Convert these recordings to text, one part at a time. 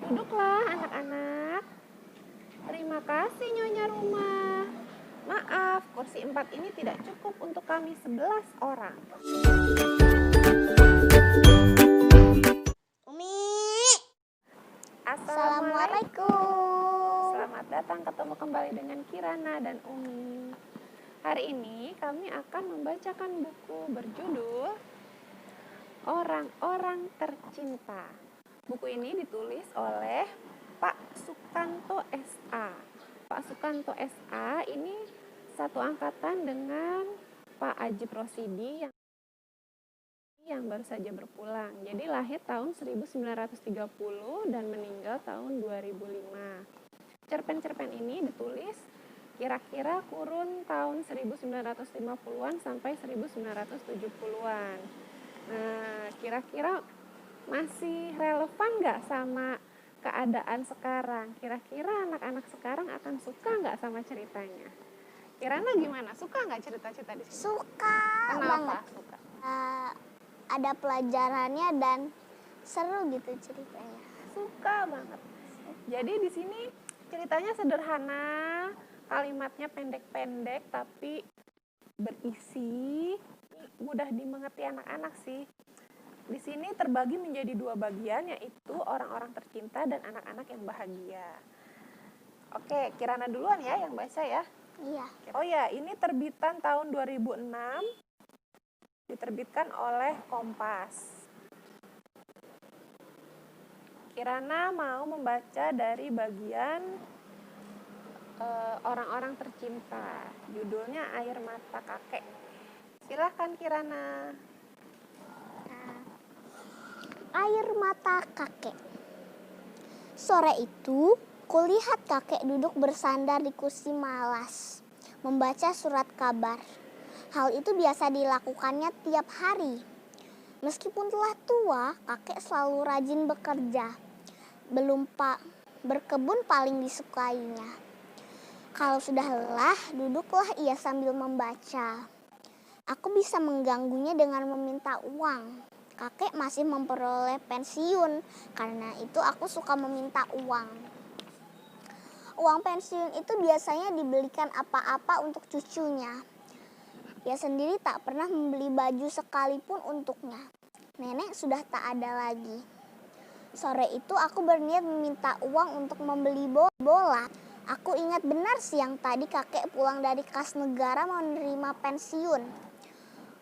Duduklah anak-anak. Terima kasih Nyonya Rumah. Maaf, kursi 4 ini tidak cukup untuk kami 11 orang. Umi. Assalamualaikum. Selamat datang ketemu kembali dengan Kirana dan Umi. Hari ini kami akan membacakan buku berjudul Orang-orang Tercinta. Buku ini ditulis oleh Pak Sukanto S.A. Pak Sukanto S.A. ini satu angkatan dengan Pak Ajib Rosidi yang baru saja berpulang. Jadi lahir tahun 1930 dan meninggal tahun 2005. Cerpen-cerpen ini ditulis kira-kira kurun tahun 1950-an sampai 1970-an. Nah, kira-kira masih relevan nggak sama keadaan sekarang? Kira-kira anak-anak sekarang akan suka nggak sama ceritanya? Kirana gimana? Suka nggak cerita-cerita di sini? Suka Kenapa banget. suka? Ada pelajarannya dan seru gitu ceritanya. Suka banget. Jadi di sini ceritanya sederhana, kalimatnya pendek-pendek tapi berisi, mudah dimengerti anak-anak sih. Di sini terbagi menjadi 2 bagian, yaitu orang-orang tercinta dan anak-anak yang bahagia. Oke, Kirana duluan ya yang baca ya. Iya. Oh ya, ini terbitan tahun 2006, diterbitkan oleh Kompas. Kirana mau membaca dari bagian orang-orang tercinta. Judulnya Air Mata Kakek. Silahkan Kirana. Air mata kakek. Sore itu, kulihat kakek duduk bersandar di kursi malas, membaca surat kabar. Hal itu biasa dilakukannya tiap hari. Meskipun telah tua, kakek selalu rajin bekerja. Berkebun paling disukainya. Kalau sudah lelah, duduklah ia sambil membaca. Aku bisa mengganggunya dengan meminta uang. Kakek masih memperoleh pensiun, karena itu aku suka meminta uang. Uang pensiun itu biasanya dibelikan apa-apa untuk cucunya. Ia sendiri tak pernah membeli baju sekalipun untuknya. Nenek sudah tak ada lagi. Sore itu aku berniat meminta uang untuk membeli bola. Aku ingat benar siang tadi kakek pulang dari kas negara menerima pensiun.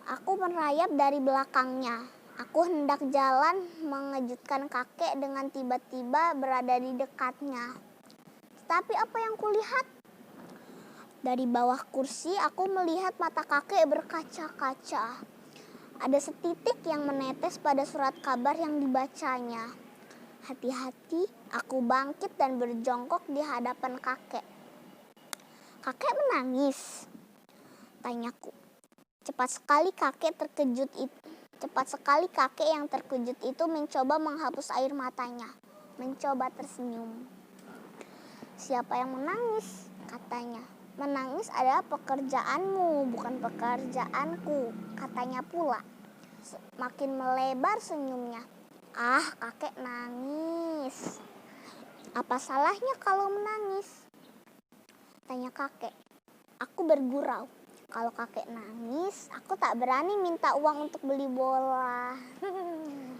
Aku merayap dari belakangnya. Aku hendak jalan mengejutkan kakek dengan tiba-tiba berada di dekatnya. Tapi apa yang kulihat? Dari bawah kursi aku melihat mata kakek berkaca-kaca. Ada setitik yang menetes pada surat kabar yang dibacanya. Hati-hati, aku bangkit dan berjongkok di hadapan kakek. Kakek menangis, tanyaku. Cepat sekali kakek yang terkejut itu mencoba menghapus air matanya, mencoba tersenyum. Siapa yang menangis? Katanya. Menangis adalah pekerjaanmu, bukan pekerjaanku, katanya pula. Makin melebar senyumnya. Ah, kakek nangis. Apa salahnya kalau menangis? Tanya kakek. Aku bergurau. Kalau kakek nangis, aku tak berani minta uang untuk beli bola.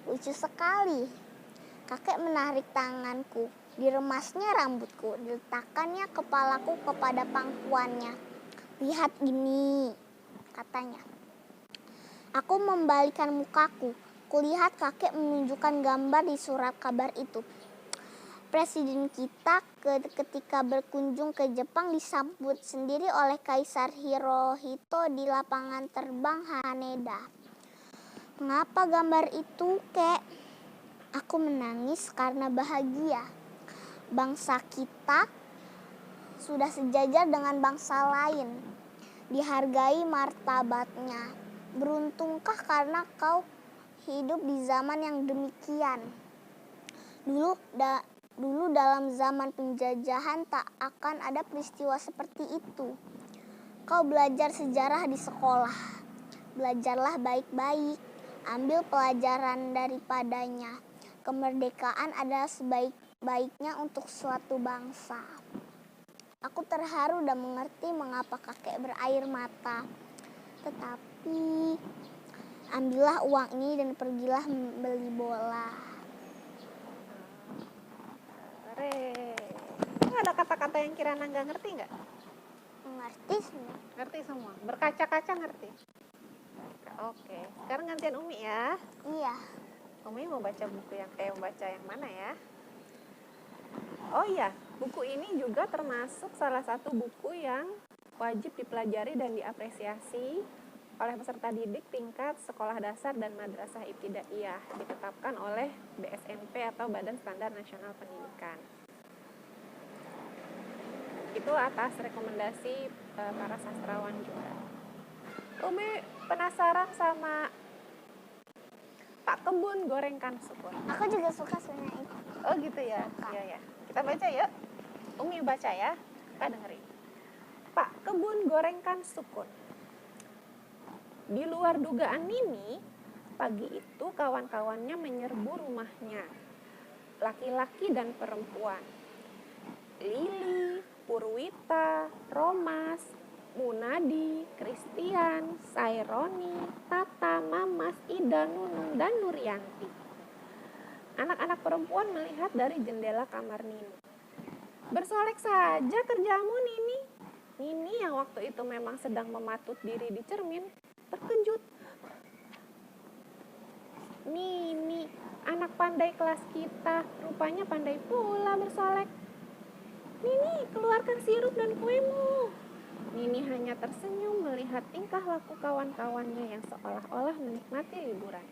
Lucu sekali. Kakek menarik tanganku, diremasnya rambutku, diletakkannya kepalaku kepada pangkuannya. Lihat ini, katanya. Aku membalikan mukaku. Kulihat kakek menunjukkan gambar di surat kabar itu. Presiden kita ketika berkunjung ke Jepang disambut sendiri oleh Kaisar Hirohito di lapangan terbang Haneda. Mengapa gambar itu, Kek? Aku menangis karena bahagia. Bangsa kita sudah sejajar dengan bangsa lain. Dihargai martabatnya. Beruntungkah karena kau hidup di zaman yang demikian? Dulu dalam zaman penjajahan tak akan ada peristiwa seperti itu. Kau belajar sejarah di sekolah. Belajarlah baik-baik. Ambil pelajaran daripadanya. Kemerdekaan adalah baiknya untuk suatu bangsa. Aku terharu dan mengerti mengapa kakek berair mata. Tetapi ambillah uang ini dan pergilah membeli bola. Ada kata-kata yang Kirana nggak ngerti nggak? Mengerti semua. Ngerti semua. Berkaca-kaca ngerti. Oke, sekarang gantian Umi ya. Iya. Umi mau baca buku membaca yang mana ya? Oh iya, buku ini juga termasuk salah satu buku yang wajib dipelajari dan diapresiasi oleh peserta didik tingkat sekolah dasar dan madrasah ibtidaiyah, ditetapkan oleh BSNP atau Badan Standar Nasional Pendidikan. Itu atas rekomendasi para sastrawan juga. Umi penasaran sama Pak Kebun gorengkan sukun. Aku juga suka sebenarnya itu. Oh gitu ya? Iya ya. Kita baca yuk. Umi baca ya. Kita dengerin. Pak Kebun gorengkan sukun. Di luar dugaan Nini, pagi itu kawan-kawannya menyerbu rumahnya. Laki-laki dan perempuan. Lili, Purwita, Romas, Munadi, Christian, Saironi, Tata, Mamas, Ida, Nunung, dan Nuryanti. Anak-anak perempuan melihat dari jendela kamar Nini. Bersolek saja kerjamu, Nini. Nini yang waktu itu memang sedang mematut diri di cermin, terkejut. Nini, anak pandai kelas kita, rupanya pandai pula bersolek. Nini, keluarkan sirup dan kuemu. Nini hanya tersenyum melihat tingkah laku kawan-kawannya yang seolah-olah menikmati liburan.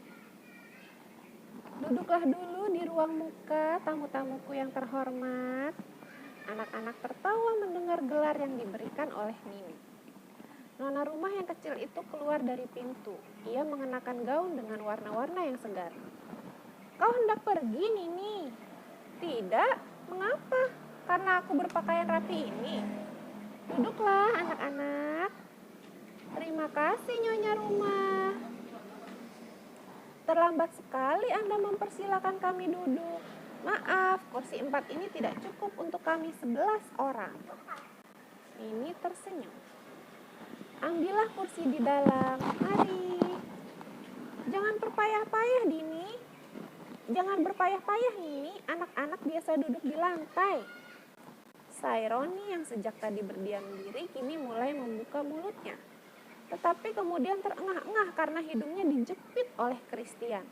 Duduklah dulu di ruang muka, tamu-tamuku yang terhormat. Anak-anak tertawa mendengar gelar yang diberikan oleh Nini. Nona rumah yang kecil itu keluar dari pintu. Ia mengenakan gaun dengan warna-warna yang segar. Kau hendak pergi, Nini? Tidak, mengapa? Karena aku berpakaian rapi ini. Duduklah anak-anak. Terima kasih Nyonya rumah. Terlambat sekali Anda mempersilakan kami duduk. Maaf, kursi 4 ini tidak cukup untuk kami 11 orang. Nini tersenyum. Ambillah kursi di dalam. Mari. Jangan berpayah-payah, Dini. Jangan berpayah-payah, Nini. Anak-anak biasa duduk di lantai. Saironi yang sejak tadi berdiam diri kini mulai membuka mulutnya. Tetapi kemudian terengah-engah karena hidungnya dijepit oleh Christian.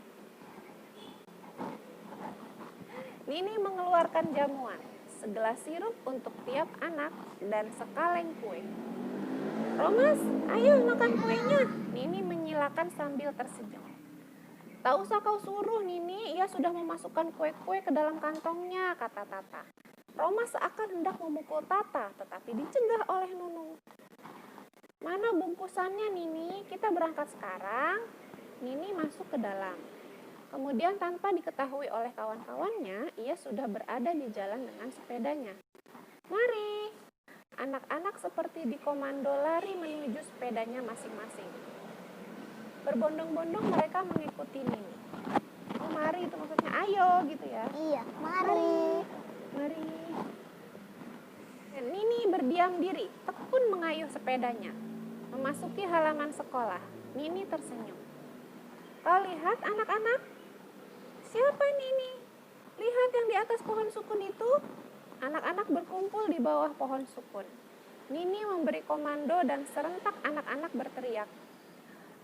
Nini mengeluarkan jamuan, segelas sirup untuk tiap anak dan sekaleng kue. Romas, ayo makan kuenya. Nini menyilakan sambil tersenyum. Tak usah kau suruh, Nini, ia sudah memasukkan kue-kue ke dalam kantongnya, kata Tata. Romas seakan hendak memukul Tata, tetapi dicegah oleh Nunung. Mana bungkusannya, Nini? Kita berangkat sekarang. Nini masuk ke dalam. Kemudian tanpa diketahui oleh kawan-kawannya, ia sudah berada di jalan dengan sepedanya. Mari. Anak-anak seperti dikomando lari menuju sepedanya masing-masing. Berbondong-bondong mereka mengikuti Nini. Oh, mari itu maksudnya ayo gitu ya. Iya, mari. Mari. Nini berdiam diri, tekun mengayuh sepedanya. Memasuki halaman sekolah, Nini tersenyum. Kau lihat anak-anak? Siapa Nini? Lihat yang di atas pohon sukun itu. Anak-anak berkumpul di bawah pohon sukun. Nini memberi komando dan serentak anak-anak berteriak.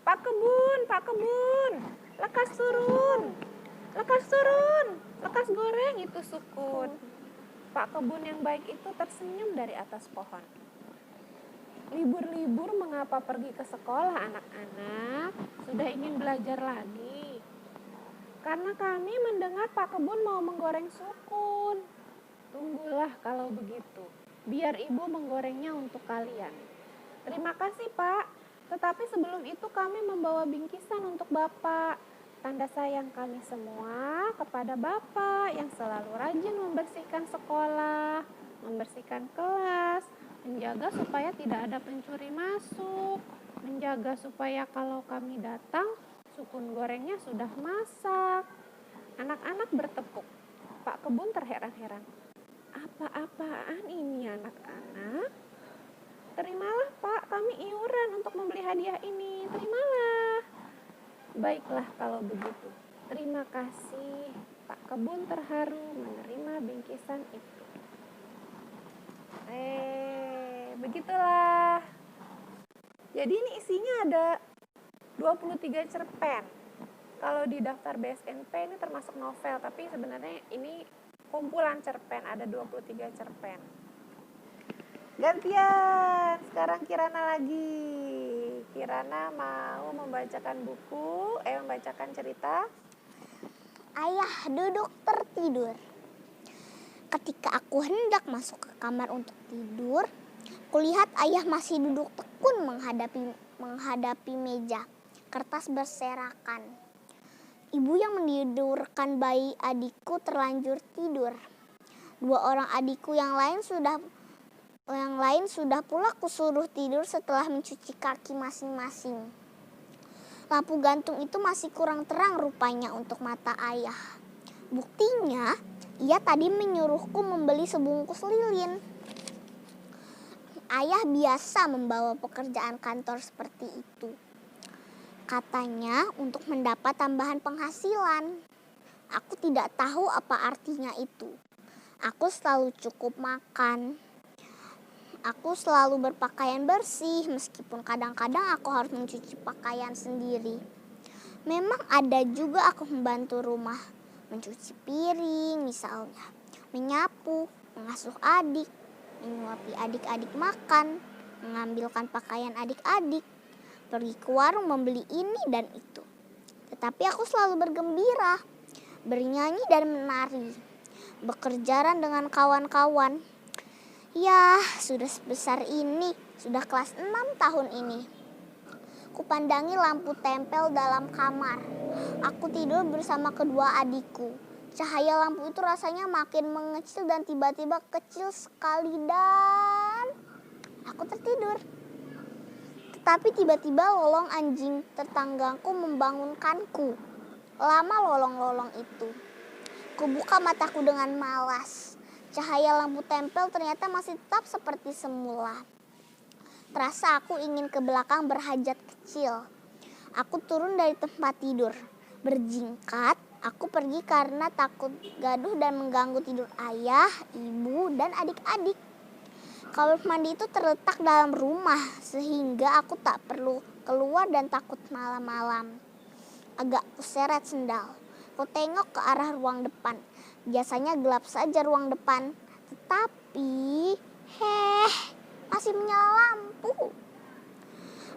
Pak Kebun, Pak Kebun, lekas turun, lekas turun, lekas goreng itu sukun. Pak Kebun yang baik itu tersenyum dari atas pohon. Libur-libur mengapa pergi ke sekolah anak-anak? Sudah ingin belajar lagi? Karena kami mendengar Pak Kebun mau menggoreng sukun. Tunggulah kalau begitu. Biar ibu menggorengnya untuk kalian. Terima kasih Pak. Tetapi sebelum itu kami membawa bingkisan untuk Bapak. Tanda sayang kami semua kepada Bapak yang selalu rajin membersihkan sekolah, membersihkan kelas, menjaga supaya tidak ada pencuri masuk, menjaga supaya kalau kami datang, sukun gorengnya sudah masak. Anak-anak bertepuk. Pak Kebun terheran-heran. Apa-apaan ini anak-anak? Terimalah Pak, kami iuran untuk membeli hadiah ini. Terimalah. Baiklah kalau begitu. Terima kasih. Pak Kebun terharu menerima bingkisan itu. Begitulah. Jadi ini isinya ada 23 cerpen. Kalau di daftar BSNP ini termasuk novel, tapi sebenarnya ini kumpulan cerpen, ada 23 cerpen. Gantian, sekarang Kirana lagi. Kirana mau membacakan membacakan cerita. Ayah duduk tertidur. Ketika aku hendak masuk ke kamar untuk tidur, kulihat ayah masih duduk tekun menghadapi meja. Kertas berserakan. Ibu yang menidurkan bayi adikku terlanjur tidur. 2 orang adikku yang lain sudah pula kusuruh tidur setelah mencuci kaki masing-masing. Lampu gantung itu masih kurang terang rupanya untuk mata ayah. Buktinya, ia tadi menyuruhku membeli sebungkus lilin. Ayah biasa membawa pekerjaan kantor seperti itu. Katanya untuk mendapat tambahan penghasilan. Aku tidak tahu apa artinya itu. Aku selalu cukup makan. Aku selalu berpakaian bersih meskipun kadang-kadang aku harus mencuci pakaian sendiri. Memang ada juga aku membantu rumah. Mencuci piring misalnya, menyapu, mengasuh adik, menyuapi adik-adik makan, mengambilkan pakaian adik-adik, pergi ke warung membeli ini dan itu. Tetapi aku selalu bergembira, bernyanyi dan menari, bekerja dengan kawan-kawan. Ya, sudah sebesar ini, sudah kelas 6 tahun ini. Kupandangi lampu tempel dalam kamar. Aku tidur bersama kedua adikku. Cahaya lampu itu rasanya makin mengecil dan tiba-tiba kecil sekali dan aku tertidur. Tetapi tiba-tiba lolong anjing tetanggaku membangunkanku. Lama lolong-lolong itu. Kubuka mataku dengan malas. Cahaya lampu tempel ternyata masih tetap seperti semula. Terasa aku ingin ke belakang berhajat kecil. Aku turun dari tempat tidur. Berjingkat, aku pergi karena takut gaduh dan mengganggu tidur ayah, ibu, dan adik-adik. Kamar mandi itu terletak dalam rumah, sehingga aku tak perlu keluar dan takut malam-malam. Agak kuseret sendal. Ku tengok ke arah ruang depan. Biasanya gelap saja ruang depan. Tetapi, masih menyala lampu.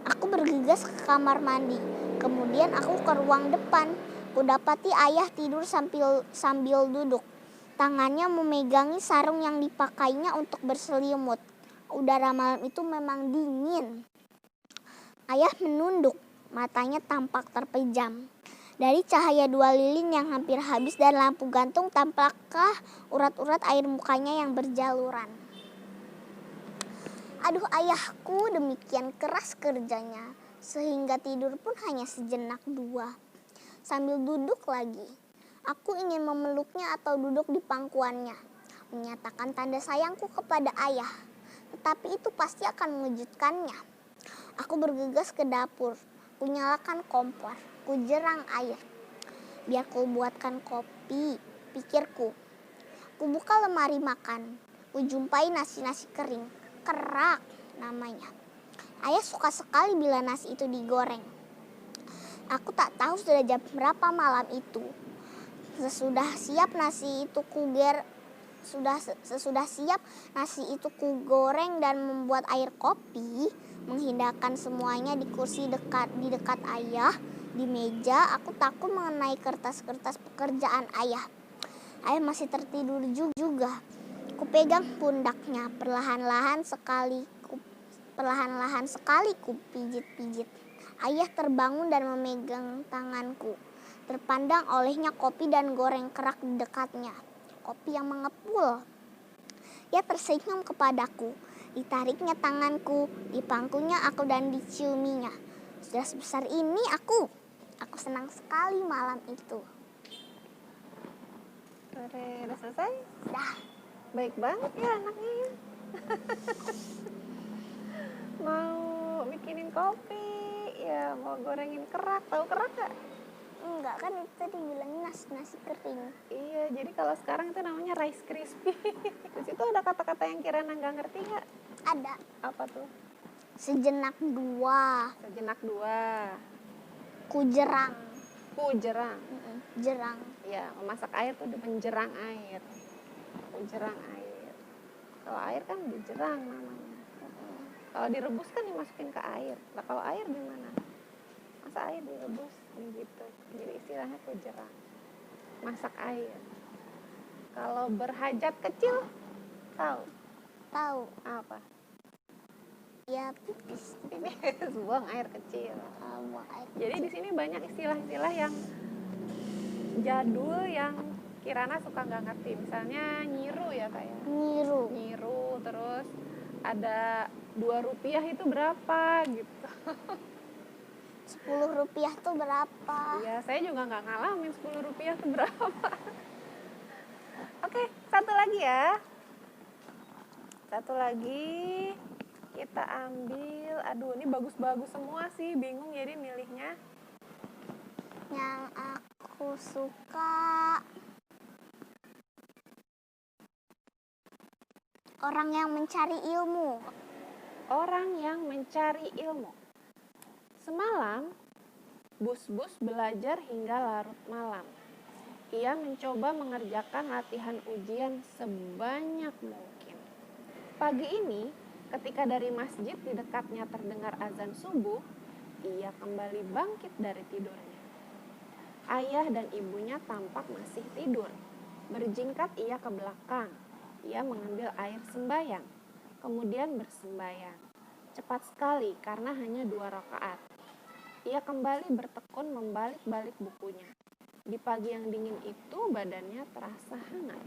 Aku bergegas ke kamar mandi. Kemudian aku ke ruang depan. Kudapati ayah tidur sambil duduk. Tangannya memegangi sarung yang dipakainya untuk berselimut. Udara malam itu memang dingin. Ayah menunduk. Matanya tampak terpejam. Dari cahaya 2 lilin yang hampir habis dan lampu gantung tampakkah urat-urat air mukanya yang berjaluran. Aduh ayahku, demikian keras kerjanya, sehingga tidur pun hanya sejenak 2. Sambil duduk lagi, aku ingin memeluknya atau duduk di pangkuannya, menyatakan tanda sayangku kepada ayah. Tetapi itu pasti akan mengejutkannya. Aku bergegas ke dapur, kunyalakan kompor, kujerang air. Biar ku buatkan kopi, pikirku. Kubuka lemari makan, kujumpai nasi-nasi kering. Kerak namanya. Ayah suka sekali bila nasi itu digoreng. Aku tak tahu sudah jam berapa malam itu. Sesudah siap nasi itu kugoreng dan membuat air kopi, menghindarkan semuanya di kursi di dekat ayah, di meja. Aku takut mengenai kertas-kertas pekerjaan ayah. Ayah masih tertidur juga. Kupegang pundaknya, perlahan-lahan sekali ku pijit-pijit. Ayah terbangun dan memegang tanganku. Terpandang olehnya kopi dan goreng kerak di dekatnya. Kopi yang mengepul. Ia tersenyum kepadaku. Ditariknya tanganku, dipangkunya aku dan diciuminya. Sudah sebesar ini aku senang sekali malam itu. sore. Udah selesai? Dah. Baik banget ya anaknya ya. Mau bikinin kopi, ya mau gorengin kerak. Tahu kerak gak? Enggak, kan itu tadi bilangnya nasi kering. Iya, jadi kalau sekarang itu namanya rice crispy. Di situ ada kata-kata yang Kirana nggak ngerti nggak? Ada. Apa tuh? Sejenak dua. Sejenak dua. Kujerang. Kujerang. Jerang. Ya, memasak air tuh menjerang air. Kujerang air. Kalau air kan dijerang namanya. Kalau direbus kan dimasukin ke air. Nah, kalau air gimana? Masa air direbus gitu. Jadi istilahnya kujerang. Masak air. Kalau berhajat kecil, tahu Tahu. apa? Ya pipis. Buang air kecil. Buang air. Jadi di sini banyak istilah-istilah yang jadul yang Kirana suka nggak ngerti. Misalnya nyiru ya kayak. Nyiru. Nyiru, terus ada 2 rupiah itu berapa gitu. 10 rupiah tuh berapa? Iya, saya juga nggak ngalamin 10 rupiah itu berapa. Oke, satu lagi ya. Satu lagi kita ambil. Aduh, ini bagus-bagus semua sih. Bingung jadi milihnya. Yang aku suka orang yang mencari ilmu. Orang yang mencari ilmu. Semalam, Bus-Bus belajar hingga larut malam. Ia mencoba mengerjakan latihan ujian sebanyak mungkin. Pagi ini, ketika dari masjid di dekatnya terdengar azan subuh, ia kembali bangkit dari tidurnya. Ayah dan ibunya tampak masih tidur. Berjingkat ia ke belakang. Ia mengambil air sembayang, kemudian bersembayang. Cepat sekali karena hanya 2 rakaat. Ia kembali bertekun membalik-balik bukunya. Di pagi yang dingin itu badannya terasa hangat.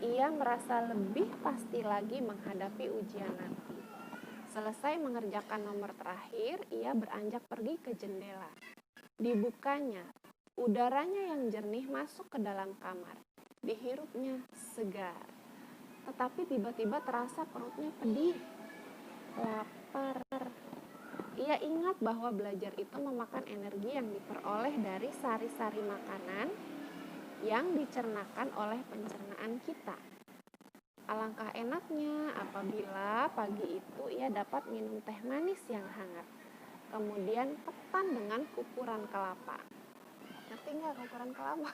Ia merasa lebih pasti lagi menghadapi ujian nanti. Selesai mengerjakan nomor terakhir, ia beranjak pergi ke jendela. Dibukanya, udaranya yang jernih masuk ke dalam kamar. Dihirupnya segar. Tetapi tiba-tiba terasa perutnya pedih, lapar. Ia ingat bahwa belajar itu memakan energi yang diperoleh dari sari-sari makanan yang dicernakan oleh pencernaan kita. Alangkah enaknya apabila pagi itu ia dapat minum teh manis yang hangat, kemudian ketan dengan kukuran kelapa. Ngerti nggak kukuran kelapa?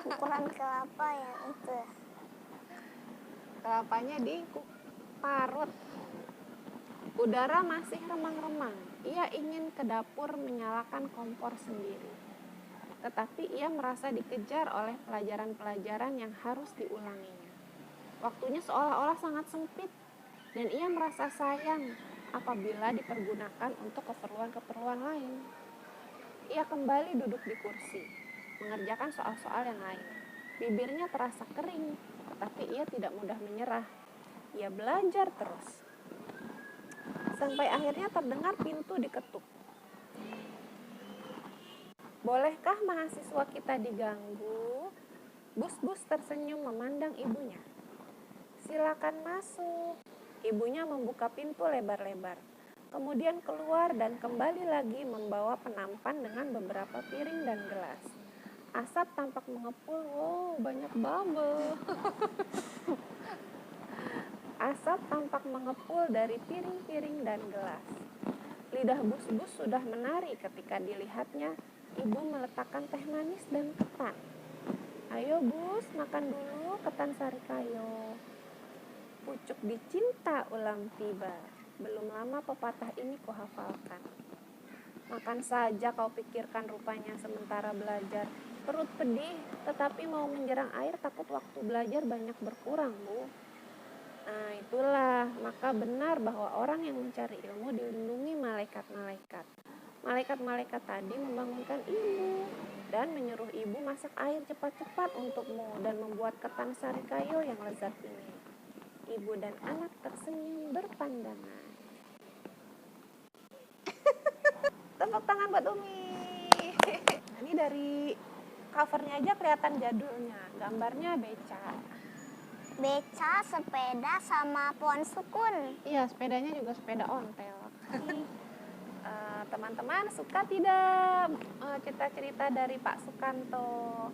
Ukuran kelapa yang itu. Kelapanya diparut. Udara masih remang-remang. Ia ingin ke dapur menyalakan kompor sendiri. Tetapi ia merasa dikejar oleh pelajaran-pelajaran yang harus diulanginya. Waktunya seolah-olah sangat sempit dan ia merasa sayang apabila dipergunakan untuk keperluan-keperluan lain. Ia kembali duduk di kursi, mengerjakan soal-soal yang lain. Bibirnya terasa kering, tetapi ia tidak mudah menyerah. Ia belajar terus. Sampai akhirnya terdengar pintu diketuk. Bolehkah mahasiswa kita diganggu? Bus-Bus tersenyum memandang ibunya. Silakan masuk. Ibunya membuka pintu lebar-lebar. Kemudian keluar dan kembali lagi membawa penampan dengan beberapa piring dan gelas. Asap tampak mengepul. Wow, banyak bubble. Asap tampak mengepul dari piring-piring dan gelas. Lidah Bus-Bus sudah menari ketika dilihatnya ibu meletakkan teh manis dan ketan. Ayo Bus, makan dulu ketan sari kayo. Pucuk dicinta ulam tiba. Belum lama pepatah ini kuhafalkan. Makan saja kau pikirkan rupanya sementara belajar. Perut pedih, tetapi mau menjerang air takut waktu belajar banyak berkurang, Bu. Nah, itulah, maka benar bahwa orang yang mencari ilmu dilindungi malaikat-malaikat. Malaikat-malaikat tadi membangunkan ibu dan menyuruh ibu masak air cepat-cepat untukmu dan membuat ketan sari kayo yang lezat ini. Ibu dan anak tersenyum berpandangan. Tepuk tangan buat Umi. Ini dari covernya aja kelihatan jadulnya. Gambarnya beca. Beca, sepeda, sama pohon sukun. Iya, sepedanya juga sepeda ontel. Teman-teman suka tidak cerita-cerita dari Pak Sukanto?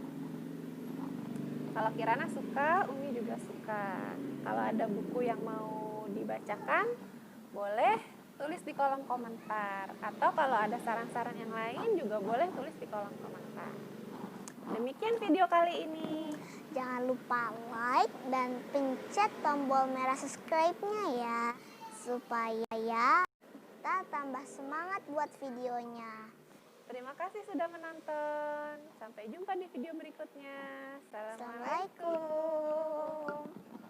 Kalau Kirana suka, Umi juga suka. Kalau ada buku yang mau dibacakan, boleh tulis di kolom komentar. Atau kalau ada saran-saran yang lain juga boleh tulis di kolom komentar. Demikian video kali ini. Jangan lupa like dan pencet tombol merah subscribe-nya ya. Supaya kita tambah semangat buat videonya. Terima kasih sudah menonton. Sampai jumpa di video berikutnya. Assalamualaikum. Assalamualaikum.